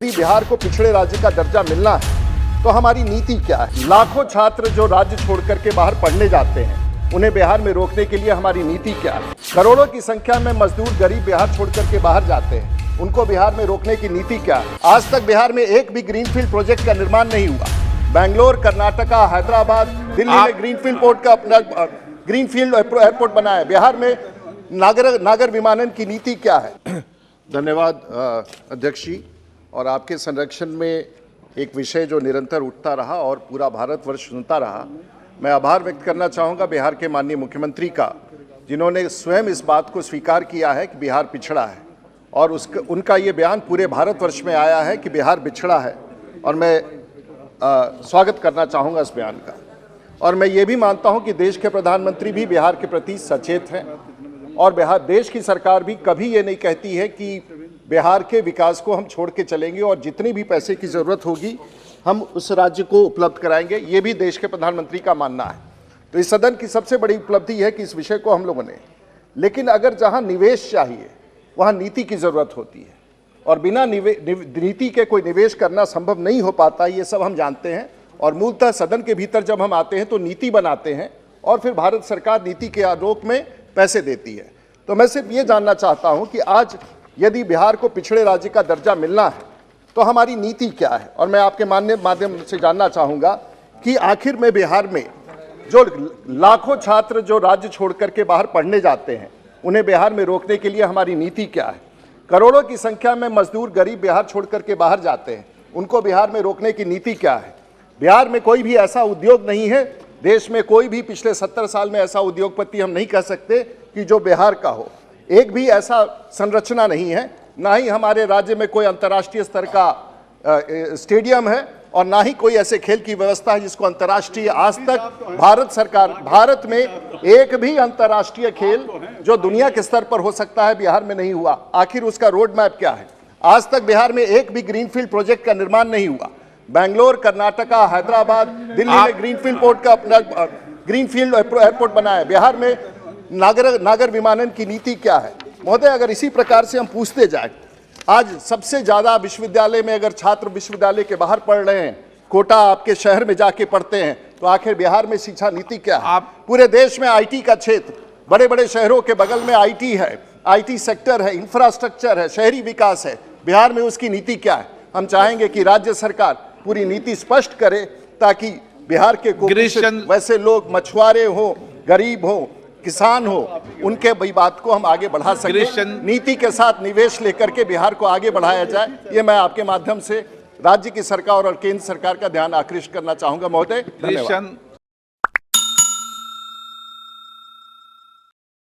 बिहार को पिछड़े राज्य का दर्जा मिलना है तो हमारी नीति क्या है। लाखों छात्र जो राज्य छोड़ करके बाहर पढ़ने जाते हैं, उन्हें बिहार में रोकने के लिए हमारी नीति क्या है। करोड़ों की संख्या में मजदूर गरीब बिहार छोड़ करके बाहर जाते हैं, उनको बिहार में रोकने की नीति क्या है। आज तक बिहार में एक भी ग्रीनफील्ड प्रोजेक्ट का निर्माण नहीं हुआ। बेंगलोर, कर्नाटका, हैदराबाद, दिल्ली में ग्रीनफील्ड पोर्ट का अपना ग्रीनफील्ड एयरपोर्ट बनाया। बिहार में नागर विमानन की नीति क्या है। धन्यवाद अध्यक्ष जी। और आपके संरक्षण में एक विषय जो निरंतर उठता रहा और पूरा भारतवर्ष सुनता रहा, मैं आभार व्यक्त करना चाहूँगा बिहार के माननीय मुख्यमंत्री का, जिन्होंने स्वयं इस बात को स्वीकार किया है कि बिहार पिछड़ा है और उनका ये बयान पूरे भारतवर्ष में आया है कि बिहार पिछड़ा है। और मैं स्वागत करना चाहूँगा इस बयान का। और मैं ये भी मानता हूँ कि देश के प्रधानमंत्री भी बिहार के प्रति सचेत हैं और देश की सरकार भी कभी ये नहीं कहती है कि बिहार के विकास को हम छोड़ के चलेंगे और जितनी भी पैसे की ज़रूरत होगी हम उस राज्य को उपलब्ध कराएंगे। ये भी देश के प्रधानमंत्री का मानना है। तो इस सदन की सबसे बड़ी उपलब्धि है कि इस विषय को हम लोगों ने, लेकिन अगर जहाँ निवेश चाहिए वहाँ नीति की ज़रूरत होती है और बिना नीति के कोई निवेश करना संभव नहीं हो पाता, ये सब हम जानते हैं। और मूलतः सदन के भीतर जब हम आते हैं तो नीति बनाते हैं और फिर भारत सरकार नीति के आलोक में पैसे देती है। तो मैं सिर्फ ये जानना चाहता हूँ कि आज यदि बिहार को पिछड़े राज्य का दर्जा मिलना है तो हमारी नीति क्या है। और मैं आपके माध्यम से जानना चाहूँगा कि आखिर में बिहार में जो लाखों छात्र जो राज्य छोड़ करके बाहर पढ़ने जाते हैं, उन्हें बिहार में रोकने के लिए हमारी नीति क्या है। करोड़ों की संख्या में मजदूर गरीब बिहार छोड़ करके बाहर जाते हैं, उनको बिहार में रोकने की नीति क्या है। बिहार में कोई भी ऐसा उद्योग नहीं है, देश में कोई भी पिछले 70 साल में ऐसा उद्योगपति हम नहीं कह सकते कि जो बिहार का हो। एक भी ऐसा संरचना नहीं है, ना ही हमारे राज्य में कोई अंतर्राष्ट्रीय स्तर का स्टेडियम है और ना ही कोई ऐसे खेल की व्यवस्था है जिसको अंतर्राष्ट्रीय, आज तक भारत में एक भी अंतर्राष्ट्रीय खेल जो दुनिया के स्तर पर हो सकता है बिहार में नहीं हुआ। आखिर उसका रोड मैप क्या है। आज तक बिहार में एक भी ग्रीनफील्ड प्रोजेक्ट का निर्माण नहीं हुआ। बेंगलोर, कर्नाटका, हैदराबाद, दिल्ली में ग्रीनफील्ड पोर्ट का अपना ग्रीनफील्ड एयरपोर्ट बनाया। बिहार में नागर विमानन की नीति क्या है। महोदय, अगर इसी प्रकार से हम पूछते जाए, आज सबसे ज़्यादा विश्वविद्यालय में अगर छात्र विश्वविद्यालय के बाहर पढ़ रहे हैं, कोटा आपके शहर में जाके पढ़ते हैं, तो आखिर बिहार में शिक्षा नीति क्या है। पूरे देश में आईटी का क्षेत्र, बड़े बड़े शहरों के बगल में आईटी है, आईटी सेक्टर है, इंफ्रास्ट्रक्चर है, शहरी विकास है। बिहार में उसकी नीति क्या है। हम चाहेंगे कि राज्य सरकार पूरी नीति स्पष्ट करे ताकि बिहार के वैसे लोग, मछुआरे हो, गरीब हो, किसान हो, उनके भाई बात को हम आगे बढ़ा सकें। नीति के साथ निवेश लेकर के बिहार को आगे बढ़ाया जाए, ये मैं आपके माध्यम से राज्य की सरकार और केंद्र सरकार का ध्यान आकृष्ट करना चाहूंगा। महोदय, धन्यवाद।